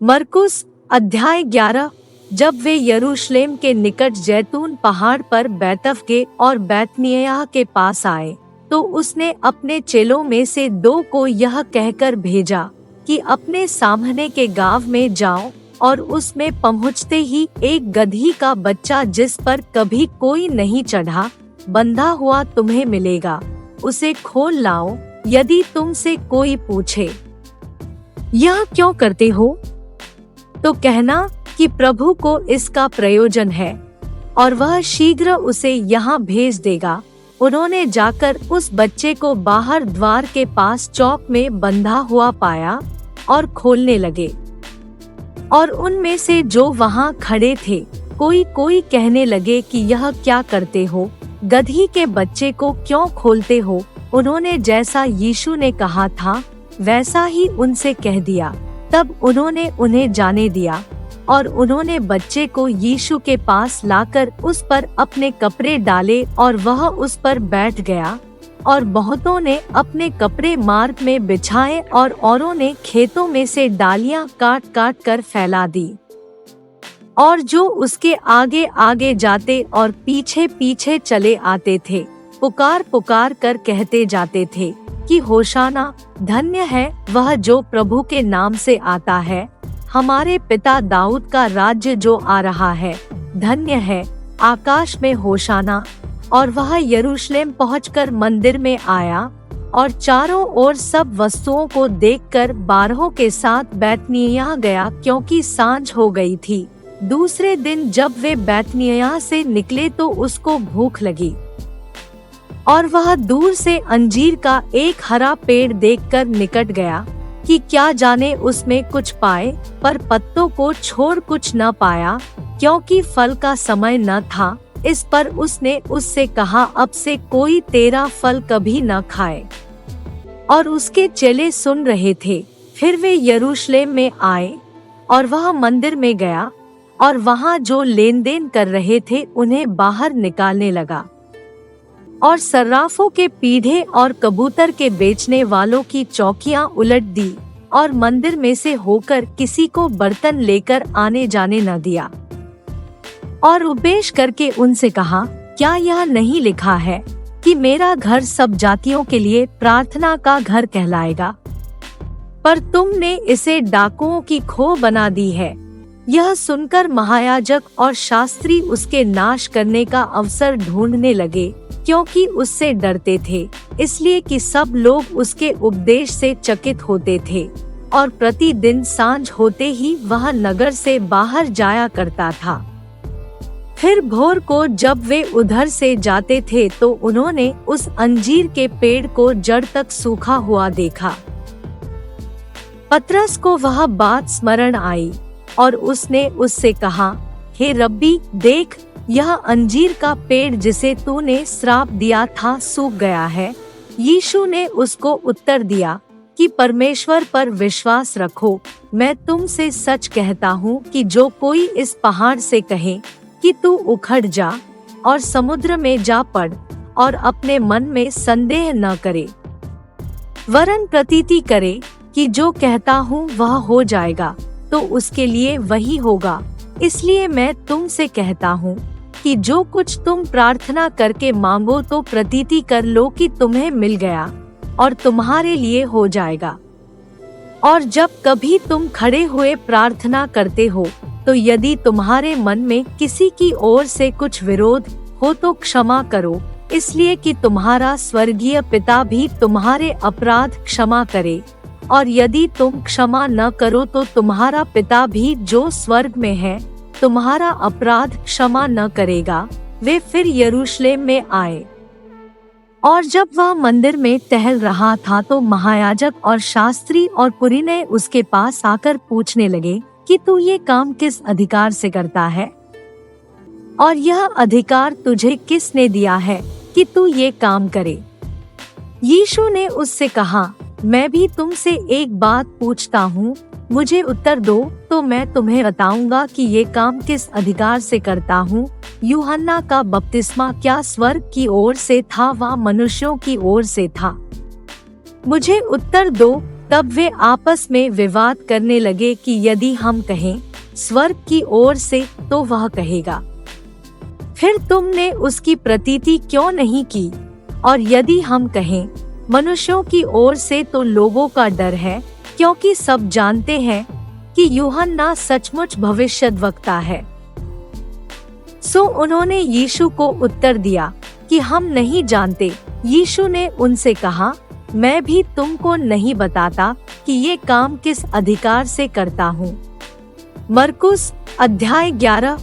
मरकुस अध्याय 11। जब वे यरूशलेम के निकट जैतून पहाड़ पर बैतफगे और बैतनिय्याह के पास आए, तो उसने अपने चेलों में से 2 को यह कहकर भेजा कि अपने सामने के गाँव में जाओ और उसमें पहुँचते ही एक गदही का बच्चा जिस पर कभी कोई नहीं चढ़ा, बंधा हुआ तुम्हें मिलेगा, उसे खोल लाओ। यदि तुमसे कोई पूछे, यह क्यों करते हो, तो कहना कि प्रभु को इसका प्रयोजन है और वह शीघ्र उसे यहाँ भेज देगा। उन्होंने जाकर उस बच्चे को बाहर द्वार के पास चौक में बंधा हुआ पाया और खोलने लगे। और उनमें से जो वहाँ खड़े थे, कोई कहने लगे कि यह क्या करते हो, गदही के बच्चे को क्यों खोलते हो। उन्होंने जैसा यीशु ने कहा था वैसा ही उनसे कह दिया। तब उन्होंने उन्हें जाने दिया और उन्होंने बच्चे को यीशु के पास लाकर उस पर अपने कपड़े डाले और वह उस पर बैठ गया। और बहुतों ने अपने कपड़े मार्ग में बिछाए और औरों ने खेतों में से डालियां काट काट कर फैला दी। और जो उसके आगे आगे जाते और पीछे पीछे चले आते थे, पुकार पुकार कर कहते जाते थे कि होशाना, धन्य है वह जो प्रभु के नाम से आता है, हमारे पिता दाऊद का राज्य जो आ रहा है, धन्य है आकाश में होशाना। और वह यरूशलेम पहुंचकर मंदिर में आया और चारों ओर सब वस्तुओं को देखकर 12 के साथ बैतनिय्याह गया, क्योंकि सांझ हो गई थी। दूसरे दिन जब वे बैतनिय्याह से निकले तो उसको भूख लगी और वह दूर से अंजीर का एक हरा पेड़ देखकर निकट गया कि क्या जाने उसमें कुछ पाए, पर पत्तों को छोड़ कुछ न पाया, क्योंकि फल का समय न था। इस पर उसने उससे कहा, अब से कोई तेरा फल कभी न खाए। और उसके चेले सुन रहे थे। फिर वे यरूशलेम में आए और वह मंदिर में गया और वहाँ जो लेन देन कर रहे थे उन्हें बाहर निकालने लगा। और सर्राफों के पीढ़े और कबूतर के बेचने वालों की चौकियां उलट दी और मंदिर में से होकर किसी को बर्तन लेकर आने जाने न दिया। और उपदेश करके उनसे कहा, क्या यह नहीं लिखा है कि मेरा घर सब जातियों के लिए प्रार्थना का घर कहलाएगा? पर तुमने इसे डाकुओं की खो बना दी है। यह सुनकर महायाजक और शास्त्री उसके नाश करने का अवसर ढूंढने लगे, क्योंकि उससे डरते थे, इसलिए कि सब लोग उसके उपदेश से चकित होते थे। और प्रतिदिन सांझ होते ही वह नगर से बाहर जाया करता था। फिर भोर को जब वे उधर से जाते थे तो उन्होंने उस अंजीर के पेड़ को जड़ तक सूखा हुआ देखा। पतरस को वह बात स्मरण आई और उसने उससे कहा, हे रब्बी, देख, यह अंजीर का पेड़ जिसे तूने श्राप दिया था सूख गया है। यीशु ने उसको उत्तर दिया कि परमेश्वर पर विश्वास रखो। मैं तुमसे सच कहता हूँ कि जो कोई इस पहाड़ से कहे कि तू उखड़ जा और समुद्र में जा पड़, और अपने मन में संदेह न करे, वरन प्रतीति करे कि जो कहता हूँ वह हो जाएगा, तो उसके लिए वही होगा। इसलिए मैं तुमसे कहता हूँ कि जो कुछ तुम प्रार्थना करके मांगो तो प्रतीति कर लो कि तुम्हें मिल गया और तुम्हारे लिए हो जाएगा। और जब कभी तुम खड़े हुए प्रार्थना करते हो, तो यदि तुम्हारे मन में किसी की ओर से कुछ विरोध हो तो क्षमा करो, इसलिए कि तुम्हारा स्वर्गीय पिता भी तुम्हारे अपराध क्षमा करे। और यदि तुम क्षमा न करो तो तुम्हारा पिता भी जो स्वर्ग में है तुम्हारा अपराध क्षमा न करेगा। वे फिर यरूशलेम में आए और जब वह मंदिर में टहल रहा था तो महायाजक और शास्त्री और पुरीने उसके पास आकर पूछने लगे कि तू ये काम किस अधिकार से करता है, और यह अधिकार तुझे किसने दिया है कि तू ये काम करे? यीशु ने उससे कहा, मैं भी तुमसे एक बात पूछता हूँ, मुझे उत्तर दो तो मैं तुम्हें बताऊंगा कि ये काम किस अधिकार से करता हूँ। यूहन्ना का बपतिस्मा क्या स्वर्ग की ओर से था व मनुष्यों की ओर से था? मुझे उत्तर दो तब वे आपस में विवाद करने लगे कि यदि हम कहें स्वर्ग की ओर से तो वह कहेगा, फिर तुमने उसकी प्रतीति क्यों नहीं की? और यदि हम कहें मनुष्यों की ओर से तो लोगों का डर है, क्योंकि सब जानते हैं कि यूहन्ना सचमुच भविष्यद्वक्ता है। सो उन्होंने यीशु को उत्तर दिया कि हम नहीं जानते। यीशु ने उनसे कहा, मैं भी तुमको नहीं बताता कि ये काम किस अधिकार से करता हूँ। मरकुस अध्याय 11